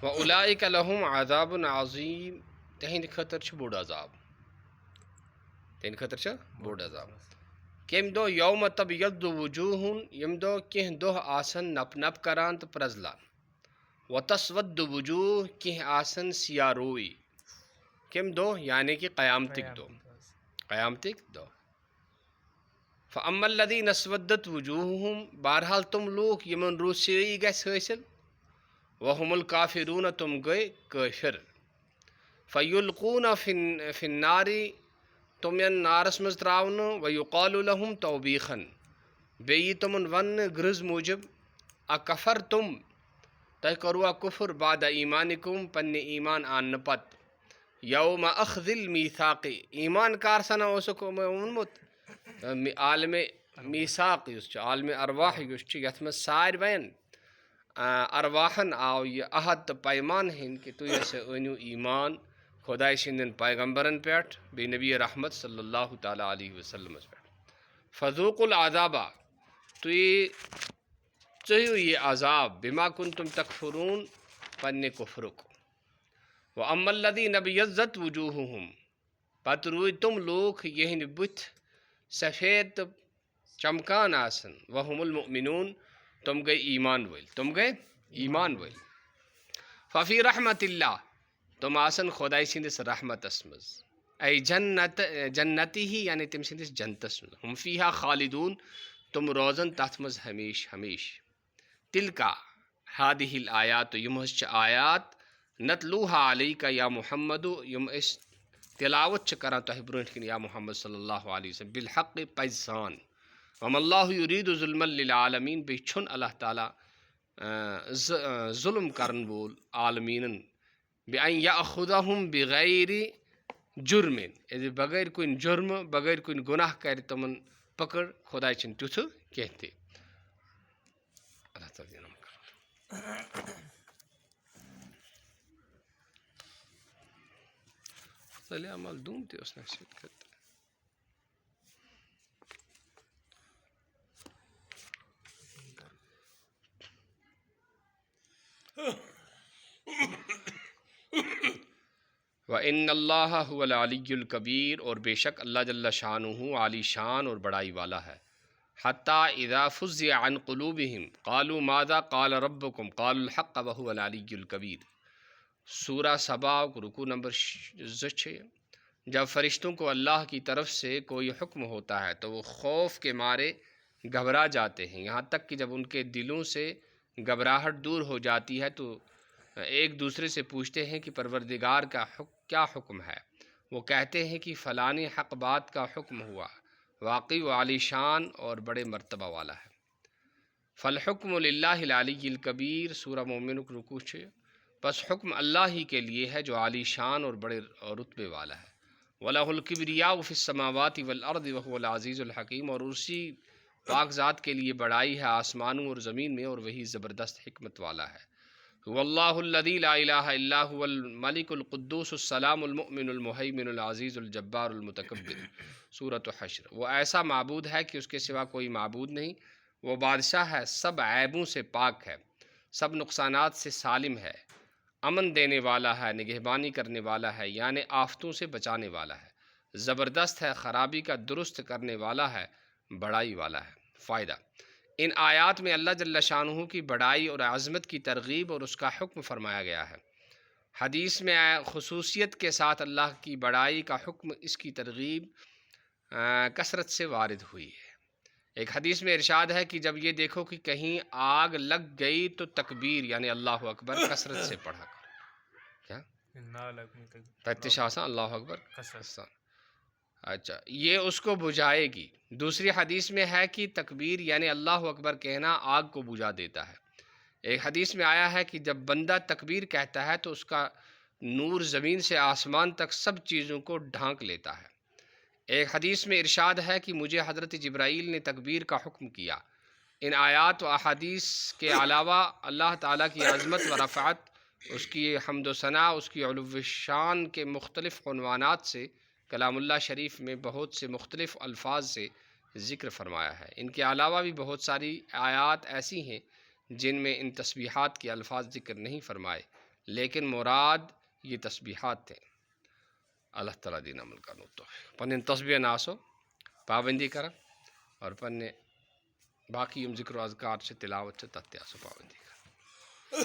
وَأُولَٰئِكَ لَهُمْ عَذَابٌ عَظِيمٌ تہندِ خٲطرٕ چھُ بوٚڑ عذاب تہندِ خٲطرٕ چھُ بوٚڑ عذاب کمہِ دۄہ یومَ تبیضُ وجوٗہٌ ییٚمہِ دۄہ کینٛہہ دۄہ آسن نپ نپ کران تہٕ پرٛزلان وَتَسوَدُّ وجوٗہ کینٛہہ آسن سِیاہ روٗے کمہِ دۄہ یعنی کہ قیامتٕکۍ دۄہ فَأَمَّا الَّذِينَ اسْوَدَّتْ وُجُوهُهُم بہرحال تِم لوٗکھ یِمن روٗسیٲیی گژھِ حٲصِل وَهُمُ الْكَافِرُونَ تِم گٔے کٲفِر فَيُلْقُونَ فِي النَّارِ تِم یِن نارس منٛز ترٛاونہٕ وَيُقَالُ لَهُمْ تَوْبِيخًا بیٚیہِ یی تِمن وننہٕ غرض موٗجب اَکَفَرتُم تۄہہِ کوٚروا کُفُر بعد ایٖمانِکُم پننہِ ایٖمان آننہٕ پتہٕ یومَ أخذِ المیٖثاقِ ایٖمان کر سنا اوسُکھ ووٚنمُت عالمِ میٖثاق یُس چھُ عالمِ ارواح یُس چھُ یتھ منٛز ساروین ارواحن آو یہِ عہد تہٕ پیمان ہیٚنۍ کہِ تُہۍ ہسا أنِو ایٖمان خۄداے سٕنٛدٮ۪ن پیغمبرن پٮ۪ٹھ بیٚیہِ نبی رحمت صلی اللہ تعالیٰ علیہ وسلمس پٮ۪ٹھ فذوقوا العذابہ تُہۍ ژٔیِو یہِ عذاب بِما کُنتُم تکفرون پننہِ کُفرُک وَأَمَّا الَّذِينَ ابْيَضَّتْ وُجُوهُهُم پتہٕ روٗدۍ تِم لوٗکھ یِہنٛدِ بٕتھِ سفید تہٕ چمکان آسن وَهُمُ الْمُؤْمِنُون تِم گٔے ایٖمان وٲلۍ ففی رحمتِ اللہ تِم آسن خۄداے سٕنٛدِس رحمتس منٛز اے جنتہِ یعنی تٔمۍ سٕنٛدِس جنتس منٛز ہُم فیٖہا خالدوٗن تِم روزن تتھ منٛز ہمیشہِ تِلکا ہادِہِل الآیاتُ یِم حظ چھِ آیات نتلوٗہا علیکا یا محمدُ یِم أسۍ تِلاوت چھِ کران تۄہہِ برٛونٛٹھ کِنۍ یا محمد صلی اللہ علیہ وسلم بالحق پزِ سان وَمَا اللہُ یُریٖدُ ظُلمًا لِلعالمیٖن بیٚیہِ چھُنہٕ اللہ تعالیٰ ظُلم کرن وول عالمیٖنن بِأَن یأخُذَہُم بِغَیرِ جُرمٍ ییٚلہِ بغٲر کُنہِ جُرمہٕ بغٲر کُنہِ گۄناہ کرِ تِمن پکڑ خۄداے چھُنہٕ تیُتھ کینٛہہ تہِ اللہ تعالیٰ عمل دوٗم تہِ اوس نہٕ اَسہِ سۭتۍ کٔرِتھ وَإِنَّ اللَّهَ هُوَ الْعَلِيُّ الْكَبِيرُ اور بے شک اللہ جل شانہ عالی شان اور بڑائی والا ہے حتىٰ اذا فُزِّعَ عن قلوبهم قالوا ماذا قال ربكم قالوا الحق وهو العلي الكبير سورہ سبا رکوع نمبر 2 جب فرشتوں کو اللہ کی طرف سے کوئی حکم ہوتا ہے تو وہ خوف کے مارے گھبرا جاتے ہیں یہاں تک کہ جب ان کے دلوں سے گھبراہٹ دور ہو جاتی ہے تو ایک دوسرے سے پوچھتے ہیں کہ پروردگار کا کیا حکم ہے وہ کہتے ہیں کہ فلانی حق بات کا حکم ہوا واقعی وہ عالی شان اور بڑے مرتبہ والا ہے فالحکم للہ العلی الکبیر سورہ مومن رکوع 6 بس حکم اللہ ہی کے لیے ہے جو عالی شان اور بڑے رتبے والا ہے وَلَهُ الْكِبْرِيَاءُ فِي السَّمَاوَاتِ وَالْأَرْضِ وَهُوَ الْعَزِيزُ الْحَكِيمُ اور اسی پاک ذات کے لیے بڑائی ہے آسمانوں اور زمین میں اور وہی زبردست حکمت والا ہے هو اللہ الذی لا الہ الا هو الملک القدوس السلام المؤمن المہیمن العزیز الجبار المتکبر سورۃ حشر وہ ایسا معبود ہے کہ اس کے سوا کوئی معبود نہیں وہ بادشاہ ہے سب عیبوں سے پاک ہے سب نقصانات سے سالم ہے امن دینے والا ہے نگہبانی کرنے والا ہے یعنی آفتوں سے بچانے والا ہے زبردست ہے خرابی کا درست کرنے والا ہے بڑائی والا ہے فائدہ ان آیات میں اللہ جل شانہ کی بڑائی اور عظمت کی ترغیب اور اس کا حکم فرمایا گیا ہے حدیث میں خصوصیت کے ساتھ اللہ کی بڑائی کا حکم اس کی ترغیب کثرت سے وارد ہوئی ہے ایک حدیث میں ارشاد ہے کہ جب یہ دیکھو کہ کہیں آگ لگ گئی تو تکبیر یعنی اللہ اکبر کثرت سے پڑھا کرو کیا اللہ اکبر اچھا یہ اس کو بجھائے گی دوسری حدیث میں ہے کہ تکبیر یعنی اللہ اکبر کہنا آگ کو بجھا دیتا ہے ایک حدیث میں آیا ہے کہ جب بندہ تکبیر کہتا ہے تو اس کا نور زمین سے آسمان تک سب چیزوں کو ڈھانک لیتا ہے ایک حدیث میں ارشاد ہے کہ مجھے حضرت جبرائیل نے تکبیر کا حکم کیا ان آیات و احادیث کے علاوہ اللہ تعالیٰ کی عظمت و رفعت اس کی حمد و ثناء اس کی علو شان کے مختلف عنوانات سے کلام اللہ شریف میں بہت سے مختلف الفاظ سے ذکر فرمایا ہے ان کے علاوہ بھی بہت ساری آیات ایسی ہیں جن میں ان تسبیحات کے الفاظ ذکر نہیں فرمائے لیکن مراد یہ تسبیحات تھے. اللہ تعالیٰ دین عمل کرنو تو پن تسبیح ناسو پابندی کرا اور پن باقی ذکر و اذکار سے تلاوت سے تتیا سو پابندی کرا.